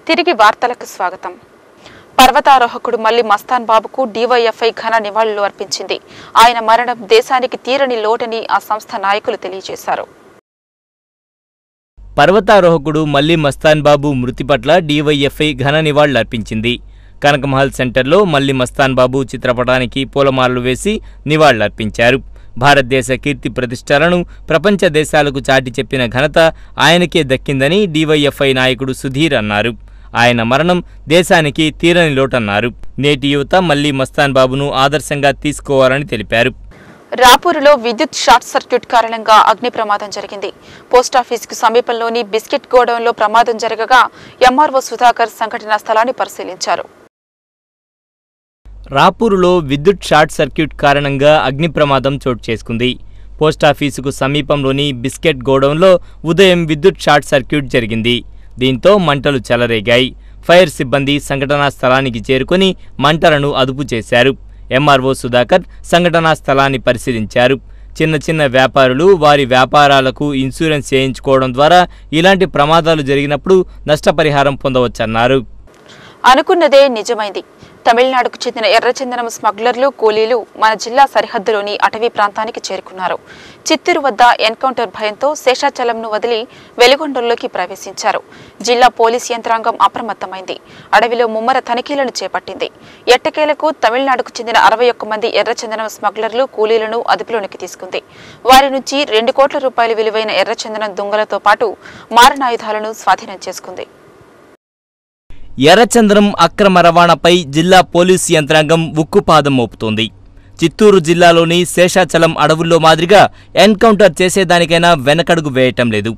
తిరిగి వార్తలకు స్వాగతం. పర్వతారోహకుడు మల్లి మస్తాన్ బాబుకు డివైఎఫ్ఐ ఘన నివాళులు అర్పించింది. ఆయన మరణం దేశానికి తీరని లోటని ఆ సంస్థ నాయకులు తెలియజేశారు. పర్వతారోహకుడు మల్లి మస్తాన్ బాబు మృతి పట్ల డివైఎఫ్ఐ ఘన నివాళులు అర్పించింది. కనకమహల్ సెంటర్లో మల్లి మస్తాన్ బాబు చిత్రపటానికి పూలమాలలు వేసి నివాళులర్పించారు. భారతదేశ కీర్తి ప్రతిష్టలను ప్రపంచ దేశాలకు చాటి చెప్పిన ఘనత ఆయనకే దక్కిందని డివైఎఫ్ఐ నాయకుడు సుధీర్ అన్నారు. ఆయన మరణం దేశానికి తీరని లోటన్నారు. నేటి యువత మల్లి మస్తాన్ బాబును ఆదర్శంగా తీసుకోవాలని తెలిపారు. రాపూరులో విద్యుత్ షార్ట్ సర్క్యూట్ కారణంగా అగ్ని ప్రమాదం జరిగింది. పోస్టాఫీసుకు సమీపంలోని బిస్కెట్ గోడౌన్లో ప్రమాదం జరగగా ఎంఆర్ఓ సుధాకర్ సంఘటనా స్థలాన్ని పరిశీలించారు. రాపూరులో విద్యుత్ షార్ట్ సర్క్యూట్ కారణంగా అగ్ని ప్రమాదం చోటు చేసుకుంది. పోస్టాఫీసుకు సమీపంలోని బిస్కెట్ గోడౌన్లో ఉదయం విద్యుత్ షార్ట్ సర్క్యూట్ జరిగింది. దీంతో మంటలు చెలరేగాయి. ఫైర్ సిబ్బంది సంఘటనా స్థలానికి చేరుకుని మంటలను అదుపు చేశారు. ఎంఆర్ఓ సుధాకర్ సంఘటనా స్థలాన్ని పరిశీలించారు. చిన్న చిన్న వ్యాపారులు వారి వ్యాపారాలకు ఇన్సూరెన్స్ చేయించుకోవడం ద్వారా ఇలాంటి ప్రమాదాలు జరిగినప్పుడు నష్టపరిహారం పొందవచ్చన్నారు. అనుకున్నదే నిజమైంది. తమిళనాడుకు చెందిన ఎర్రచందనం స్మగ్లర్లు కూలీలు మన జిల్లా సరిహద్దులోని అటవీ ప్రాంతానికి చేరుకున్నారు. చిత్తూరు వద్ద ఎన్కౌంటర్ భయంతో శేషాచలంను వదిలి వెలుగొండలోకి ప్రవేశించారు. జిల్లా పోలీస్ యంత్రాంగం అప్రమత్తమైంది. అడవిలో ముమ్మర తనిఖీలను చేపట్టింది. ఎట్టకేలకు తమిళనాడుకు చెందిన 61 మంది ఎర్రచందనం స్మగ్లర్లు కూలీలను అదుపులోనికి తీసుకుంది. వారి నుంచి 2 కోట్ల రూపాయల విలువైన ఎర్రచందనం దుంగలతో పాటు మారణాయుధాలను స్వాధీనం చేసుకుంది. ఎర్రచందనం అక్రమ రవాణాపై జిల్లా పోలీసు యంత్రాంగం ఉక్కుపాదం మోపుతోంది. చిత్తూరు జిల్లాలోని శేషాచలం అడవుల్లో మాదిరిగా ఎన్కౌంటర్ చేసేదానికైనా వెనకడుగు వేయటం లేదు.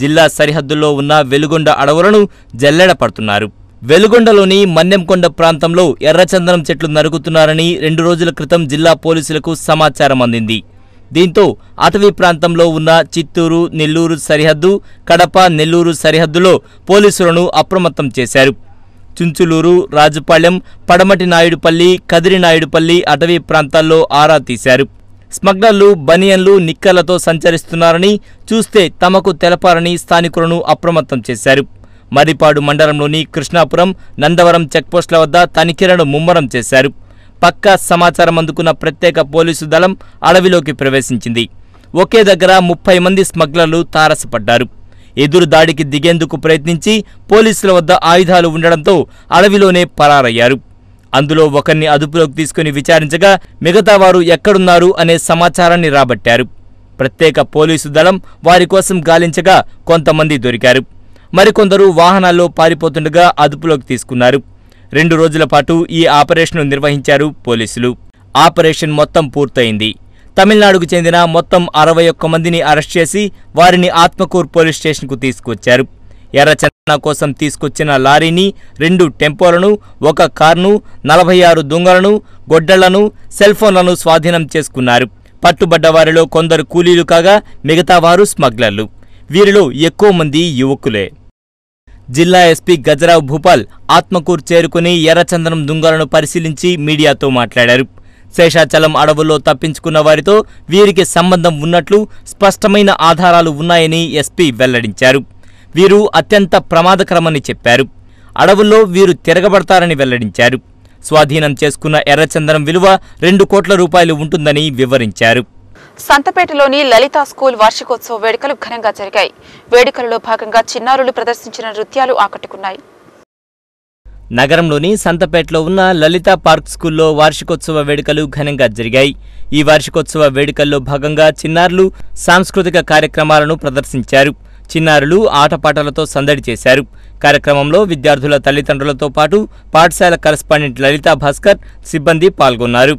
జిల్లా సరిహద్దుల్లో ఉన్న వెలుగొండ అడవులను జల్లెడ పడుతున్నారు. వెలుగొండలోని మన్నెంకొండ ప్రాంతంలో ఎర్రచందనం చెట్లు నరుకుతున్నారని 2 రోజుల క్రితం జిల్లా పోలీసులకు సమాచారం అందింది. దీంతో అటవీ ప్రాంతంలో ఉన్న చిత్తూరు, నెల్లూరు సరిహద్దు, కడప, నెల్లూరు సరిహద్దులో పోలీసులను అప్రమత్తం చేశారు. చుంచులూరు, రాజుపాళ్యం, పడమటి నాయుడుపల్లి, కదిరి నాయుడుపల్లి అటవీ ప్రాంతాల్లో ఆరా తీశారు. స్మగ్లర్లు బనియన్లు, నిక్కర్లతో సంచరిస్తున్నారని చూస్తే తమకు తెలపారని స్థానికులను అప్రమత్తం చేశారు. మర్రిపాడు మండలంలోని కృష్ణాపురం, నందవరం చెక్పోస్టుల వద్ద తనిఖీలను ముమ్మరం చేశారు. పక్కా సమాచారం అందుకున్న ప్రత్యేక పోలీసు దళం అడవిలోకి ప్రవేశించింది. ఒకే దగ్గర 30 మంది స్మగ్లర్లు తారసపడ్డారు. ఎదురు దాడికి దిగేందుకు ప్రయత్నించి పోలీసుల వద్ద ఆయుధాలు ఉండడంతో అడవిలోనే పరారయ్యారు. అందులో ఒకరిని అదుపులోకి తీసుకుని విచారించగా మిగతా వారు ఎక్కడున్నారు అనే సమాచారాన్ని రాబట్టారు. ప్రత్యేక పోలీసు దళం వారి కోసం గాలించగా కొంతమంది దొరికారు. మరికొందరు వాహనాల్లో పారిపోతుండగా అదుపులోకి తీసుకున్నారు. 2 రోజుల పాటు ఈ ఆపరేషన్ను నిర్వహించారు పోలీసులు. ఆపరేషన్ మొత్తం పూర్తయింది. తమిళనాడుకు చెందిన మొత్తం 61 మందిని అరెస్ట్ చేసి వారిని ఆత్మకూరు పోలీస్ స్టేషన్కు తీసుకువచ్చారు. ఎర్రచందనం కోసం తీసుకొచ్చిన లారీని, 2 టెంపోలను, 1 కారును, 46 దుంగలను, గొడ్డళ్లను, సెల్ ఫోన్లను స్వాధీనం చేసుకున్నారు. పట్టుబడ్డ వారిలో కొందరు కూలీలు కాగా మిగతా వారు స్మగ్లర్లు. వీరిలో ఎక్కువ మంది యువకులే. జిల్లా ఎస్పీ గజరావు భూపాల్ ఆత్మకూరు చేరుకుని ఎర్రచందనం దుంగలను పరిశీలించి మీడియాతో మాట్లాడారు. శేషాచలం అడవుల్లో తప్పించుకున్న వారితో వీరికి సంబంధం ఉన్నట్లు స్పష్టమైన ఆధారాలు ఉన్నాయని ఎస్పీ వెల్లడించారు. వీరు అత్యంత ప్రమాదకరమని చెప్పారు. అడవుల్లో వీరు తిరగబడతారని వెల్లడించారు. స్వాధీనం చేసుకున్న ఎర్రచందనం విలువ 2 కోట్ల రూపాయలు ఉంటుందని వివరించారు. సంతపేటలోని లలితా స్కూల్ వార్షికోత్సవ వేడుకలు ఘనంగా జరిగాయి. వేడుకలలో భాగంగా చిన్నారులు ప్రదర్శించిన నృత్యాలు ఆకట్టుకున్నాయి. నగరంలోని సంతపేటలో ఉన్న లలితా పార్క్ స్కూల్లో వార్షికోత్సవ వేడుకలు ఘనంగా జరిగాయి. ఈ వార్షికోత్సవ వేడుకల్లో భాగంగా చిన్నారులు సాంస్కృతిక కార్యక్రమాలను ప్రదర్శించారు. చిన్నారులు ఆటపాటలతో సందడి చేశారు. కార్యక్రమంలో విద్యార్థుల తల్లిదండ్రులతో పాటు పాఠశాల కరెస్పాండెంట్ లలితా భాస్కర్, సిబ్బంది పాల్గొన్నారు.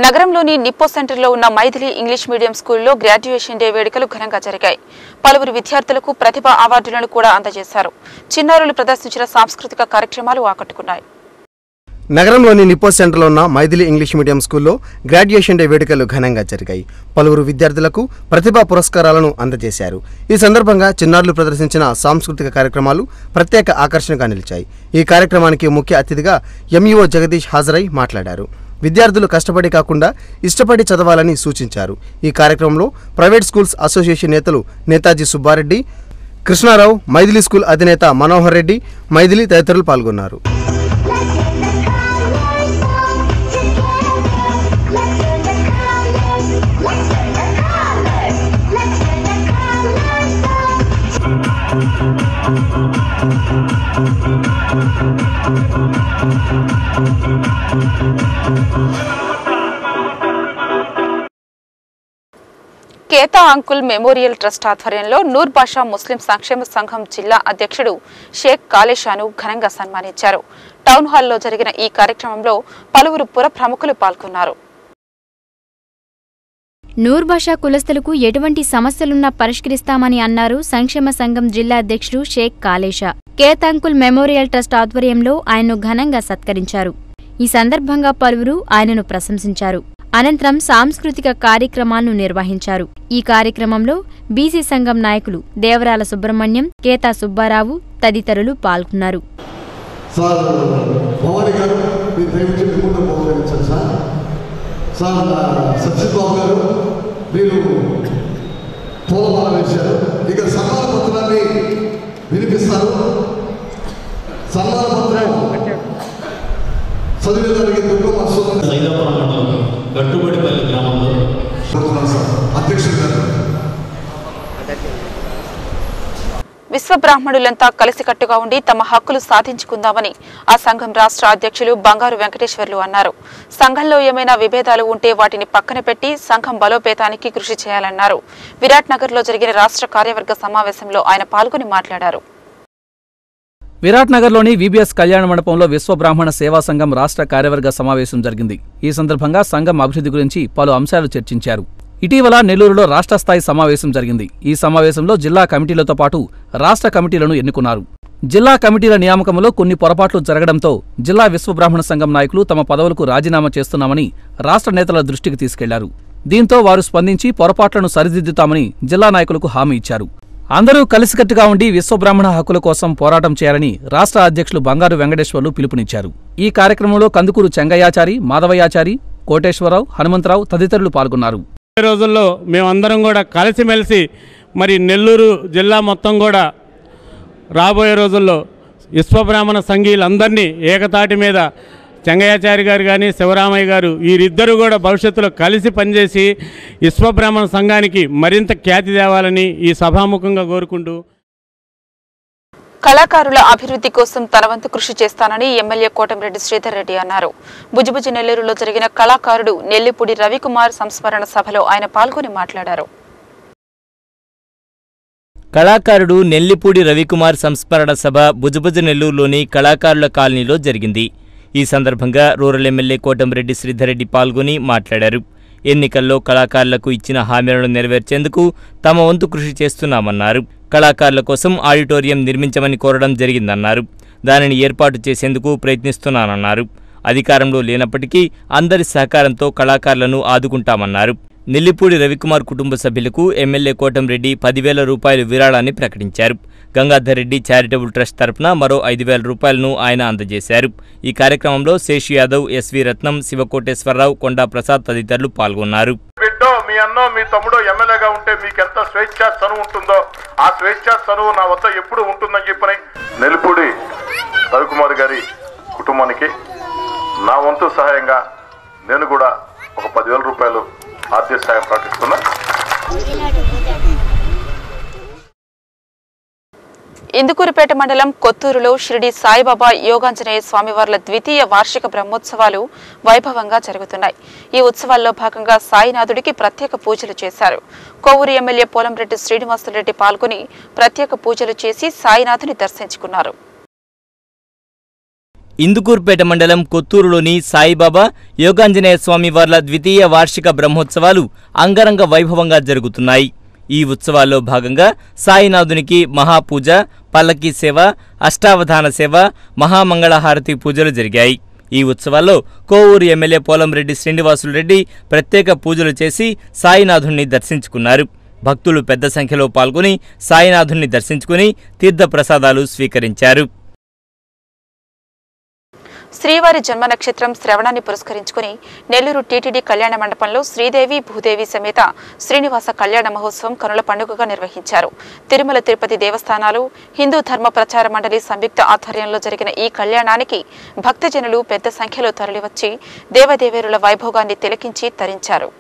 నగరంలోని నిప్పో సెంటర్లో ఉన్న మైథిలి ఇంగ్లీష్ మీడియం స్కూల్లో గ్రాడ్యుయేషన్ డే వేడుకలు ఘనంగా జరిగాయి. పలువురు విద్యార్థులకు ప్రతిభా అవార్డులను కూడా అందజేశారు. చిన్నారులు ప్రదర్శించిన సాంస్కృతిక కార్యక్రమాలు ఆకట్టుకున్నాయి. నగరంలోని నిప్పో సెంటర్లో ఉన్న మైథిలి ఇంగ్లీష్ మీడియం స్కూల్లో గ్రాడ్యుయేషన్ డే వేడుకలు ఘనంగా జరిగాయి. పలువురు విద్యార్థులకు ప్రతిభా పురస్కారాలను అందజేశారు. ఈ సందర్భంగా చిన్నారులు ప్రదర్శించిన సాంస్కృతిక కార్యక్రమాలు ప్రత్యేక ఆకర్షణగా నిలిచాయి. ఈ కార్యక్రమానికి ముఖ్య అతిథిగా ఎంఈఓ జగదీష్ హాజరై మాట్లాడారు. విద్యార్థులు కష్టపడి కాకుండా ఇష్టపడి చదవాలని సూచించారు. ఈ కార్యక్రమంలో ప్రైవేట్ స్కూల్స్ అసోసియేషన్ నేతలు నేతాజీ సుబ్బారెడ్డి, కృష్ణారావు, మైథిలి స్కూల్ అధినేత మనోహర్ రెడ్డి, మైథిలి తదితరులు పాల్గొన్నారు. కేతా అంకుల్ మెమోరియల్ ట్రస్ట్ ఆధ్వర్యంలో నూర్ బాషా ముస్లిం సంక్షేమ సంఘం జిల్లా అధ్యక్షుడు షేక్ కాలేషాను ఘనంగా సన్మానించారు. టౌన్ హాల్లో జరిగిన ఈ కార్యక్రమంలో పలువురు పుర ప్రముఖులు పాల్గొన్నారు. నూర్ బాషా కులస్తులకు ఎటువంటి సమస్యలున్నా పరిష్కరిస్తామని అన్నారు సంక్షేమ సంఘం జిల్లా అధ్యక్షుడు Sheikh Kalesha. Keta uncle memorial trust ఆధ్వర్యంలో ఆయన్ను ఘనంగా సత్కరించారు. ఈ సందర్భంగా పలువురు ఆయనను ప్రశంసించారు. అనంతరం సాంస్కృతిక కార్యక్రమాలను నిర్వహించారు. ఈ కార్యక్రమంలో బీసీ సంఘం నాయకులు దేవరాల సుబ్రహ్మణ్యం, కేతా సుబ్బారావు తదితరులు పాల్గొన్నారు. గట్టుబడిపల్లి గ్రామంలో విశ్వబ్రాహ్మణులంతా కలిసికట్టుగా ఉండి తమ హక్కులు సాధించుకుందామని ఆ సంఘం రాష్ట్ర అధ్యక్షులు బంగారు వెంకటేశ్వర్లు అన్నారు. సంఘంలో ఏమైనా విభేదాలు ఉంటే వాటిని పక్కన పెట్టి సంఘం బలోపేతానికి కృషి చేయాలన్నారు. విరాట్ నగర్ లో జరిగిన రాష్ట్ర కార్యవర్గ సమావేశంలో ఆయన పాల్గొని మాట్లాడారు. విరాట్ నగర్లోని విబిఎస్ కళ్యాణ మండపంలో విశ్వబ్రాహ్మణ సేవా సంఘం రాష్ట్ర కార్యవర్గ సమావేశం జరిగింది. ఈ సందర్భంగా సంఘం అభివృద్ధి గురించి పలు అంశాలు చర్చించారు. ఇటీవల నెల్లూరులో రాష్ట్ర స్థాయి సమావేశం జరిగింది. ఈ సమావేశంలో జిల్లా కమిటీలతో పాటు రాష్ట్ర కమిటీలను ఎన్నుకున్నారు. జిల్లా కమిటీల నియామకంలో కొన్ని పొరపాట్లు జరగడంతో జిల్లా విశ్వబ్రాహ్మణ సంఘం నాయకులు తమ పదవులకు రాజీనామా చేస్తున్నామని రాష్ట్ర నేతల దృష్టికి తీసుకెళ్లారు. దీంతో వారు స్పందించి పొరపాట్లను సరిదిద్దుతామని జిల్లా నాయకులకు హామీ ఇచ్చారు. అందరూ కలిసికట్టుగా ఉండి విశ్వబ్రాహ్మణ హక్కుల కోసం పోరాటం చేయాలని రాష్ట్ర అధ్యక్షులు బంగారు వెంకటేశ్వర్లు పిలుపునిచ్చారు. ఈ కార్యక్రమంలో కందుకూరు చెంగయ్యాచారి, మాధవయ్యాచారి, కోటేశ్వరరావు, హనుమంతరావు తదితరులు పాల్గొన్నారు. ఈ రోజుల్లో మేమందరం కూడా కలిసిమెలిసి మరి నెల్లూరు జిల్లా మొత్తం కూడా రాబోయే రోజుల్లో విశ్వబ్రాహ్మణ సంఘీయులందరినీ ఏకతాటి మీద చెంగయ్యాచారి గారు కానీ శివరామయ్య గారు వీరిద్దరూ కూడా భవిష్యత్తులో కలిసి పనిచేసి విశ్వబ్రాహ్మణ సంఘానికి మరింత ఖ్యాతి తేవాలని ఈ సభాముఖంగా కోరుకుంటూ కళాకారుల అభివృద్ధి కోసం తన వంతు కృషి చేస్తానని ఎమ్మెల్యే కోటంరెడ్డి శ్రీధర్ రెడ్డి అన్నారు. బుజ్జిబుజ్జి నెల్లూరులో జరిగిన కళాకారుడు నెల్లిపూడి రవికుమార్ సంస్మరణ సభలో ఆయన పాల్గొని మాట్లాడారు. కళాకారుడు నెల్లిపూడి రవికుమార్ సంస్మరణ సభ బుజ్జిబుజ్జి నెల్లూరులోని కళాకారుల కాలనీలో జరిగింది. ఈ సందర్భంగా రూరల్ ఎమ్మెల్యే కోటంరెడ్డి శ్రీధర్ రెడ్డి పాల్గొని మాట్లాడారు. ఎన్నికల్లో కళాకారులకు ఇచ్చిన హామీలను నెరవేర్చేందుకు తమ వంతు కృషి చేస్తున్నామన్నారు. కళాకారుల కోసం ఆడిటోరియం నిర్మించమని కోరడం జరిగిందన్నారు. దానిని ఏర్పాటు చేసేందుకు ప్రయత్నిస్తున్నానన్నారు. అధికారంలో లేనప్పటికీ అందరి సహకారంతో కళాకారులను ఆదుకుంటామన్నారు. నెల్లిపూడి రవికుమార్ కుటుంబ సభ్యులకు ఎమ్మెల్యే కోటంరెడ్డి 10,000 రూపాయలు విరాళాన్ని ప్రకటించారు. గంగాధర్ రెడ్డి చారిటబుల్ ట్రస్ట్ తరపున మరో 5,000 రూపాయలను ఆయన అందజేశారు. ఈ కార్యక్రమంలో శేషు యాదవ్, ఎస్వి రత్నం, శివకోటేశ్వరరావు, కొండా ప్రసాద్ తదితరులు పాల్గొన్నారు. మీ అన్నో మీ తమ్ముడో ఎమ్మెల్యేగా ఉంటే మీకెంత స్వేచ్ఛ చనువు ఉంటుందో ఆ స్వేచ్ఛ చనువు నా వద్ద ఎప్పుడు ఉంటుందని చెప్పని నెల్లిపూడి రవికుమార్ గారి కుటుంబానికి నా వంతు సహాయంగా నేను కూడా ఒక 10,000 రూపాయలు ఆర్థిక సాయం ప్రకటిస్తున్నా. ఇందుకూరుపేట మండలం కొత్తూరులో షిరిడి సాయిబాబా యోగాంజనేయ స్వామివార్ల ద్వితీయ వార్షిక బ్రహ్మోత్సవాలు వైభవంగా జరుగుతున్నాయి. ఈ ఉత్సవాల్లో భాగంగా సాయినాథుడికి ప్రత్యేక పూజలు చేశారు. కోవూరు ఎమ్మెల్యే పోలంరెడ్డి శ్రీనివాసరెడ్డి పాల్గొని ప్రత్యేక పూజలు చేసి సాయినాథుని దర్శించుకున్నారు. ఇందుకూరుపేట మండలం కొత్తూరులోని సాయిబాబా యోగాంజనేయ స్వామివార్ల ద్వితీయ వార్షిక బ్రహ్మోత్సవాలు అంగరంగ వైభవంగా జరుగుతున్నాయి. ఈ ఉత్సవాల్లో భాగంగా సాయినాథునికి మహాపూజ, పల్లకీ సేవ, అష్టావధాన సేవ, మహామంగళహారతి పూజలు జరిగాయి. ఈ ఉత్సవాల్లో కోవూరు ఎమ్మెల్యే పోలంరెడ్డి శ్రీనివాసులు రెడ్డి ప్రత్యేక పూజలు చేసి సాయినాథుణ్ణి దర్శించుకున్నారు. భక్తులు పెద్ద సంఖ్యలో పాల్గొని సాయినాథుణ్ణి దర్శించుకుని తీర్థప్రసాదాలు స్వీకరించారు. శ్రీవారి జన్మ నక్షత్రం శ్రవణాన్ని పురస్కరించుకుని నెల్లూరు టీటీడీ కళ్యాణ మండపంలో శ్రీదేవి భూదేవి సమేత శ్రీనివాస కళ్యాణ మహోత్సవం కనుల పండుగగా నిర్వహించారు. తిరుమల తిరుపతి దేవస్థానాలు హిందూ ధర్మ ప్రచార మండలి సంయుక్త ఆధ్వర్యంలో జరిగిన ఈ కళ్యాణానికి భక్తజనులు పెద్ద సంఖ్యలో తరలివచ్చి దేవదేవేరుల వైభోగాన్ని తిలకించి తరించారు.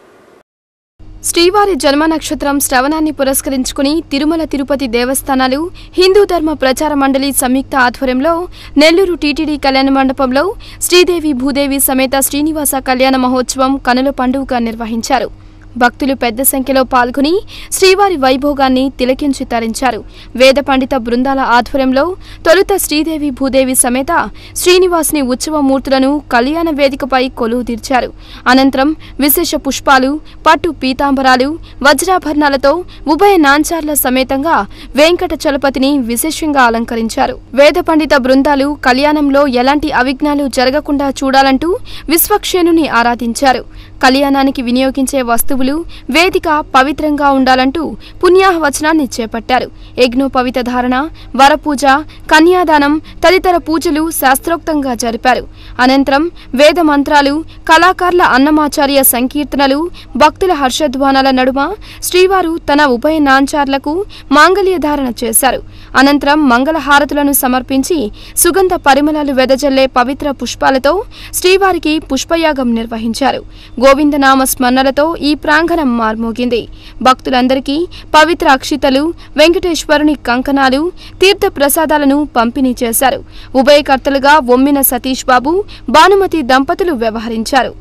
శ్రీవారి జన్మ నక్షత్రం శ్రవణాన్ని పురస్కరించుకుని తిరుమల తిరుపతి దేవస్థానాలు హిందూ ధర్మ ప్రచార మండలి సంయుక్త ఆధ్వర్యంలో నెల్లూరు టీటీడీ కళ్యాణ మండపంలో శ్రీదేవి భూదేవి సమేత శ్రీనివాస కళ్యాణ మహోత్సవం కనుల పండుగగా నిర్వహించారు. భక్తులు పెద్ద సంఖ్యలో పాల్గొని శ్రీవారి వైభోగాన్ని తిలకించి తరించారు. వేద పండిత బృందాల ఆధ్వర్యంలో తొలుత శ్రీదేవి భూదేవి సమేత శ్రీనివాసుని ఉత్సవమూర్తులను కళ్యాణ వేదికపై కొలువు తీర్చారు. అనంతరం విశేష పుష్పాలు, పట్టు పీతాంబరాలు, వజ్రాభరణాలతో ఉభయ నాంచార్ల సమేతంగా వెంకట చలపతిని విశేషంగా అలంకరించారు. వేద పండిత బృందాలు కళ్యాణంలో ఎలాంటి అవిఘ్నాలు జరగకుండా చూడాలంటూ విశ్వక్షేణుని ఆరాధించారు. కళ్యాణానికి వినియోగించే వస్తువులు, వేదిక పవిత్రంగా ఉండాలంటూ పుణ్యాహవచనాన్ని చేపట్టారు. యజ్ఞోపవిత ధారణ, వరపూజ, కన్యాదానం తదితర పూజలు శాస్త్రోక్తంగా జరిపారు. అనంతరం వేద మంత్రాలు, కళాకారుల అన్నమాచార్య సంకీర్తనలు, భక్తుల హర్షధ్వానాల నడుమ శ్రీవారు తన ఉభయ నాంచార్లకు మాంగళ్య ధారణ చేశారు. అనంతరం మంగళహారతులను సమర్పించి సుగంధ పరిమళాలు వెదజల్లే పవిత్ర పుష్పాలతో శ్రీవారికి పుష్పయాగం నిర్వహించారు. గోవిందనామ స్మరణలతో ఈ ప్రాంగణం మార్మోగింది. భక్తులందరికీ పవిత్ర అక్షితలు, వెంకటేశ్వరుని కంకణాలు, తీర్థ ప్రసాదాలను పంపిణీ చేశారు. ఉభయకర్తలుగా ఒమ్మిన సతీష్ బాబు, భానుమతి దంపతులు వ్యవహరించారు.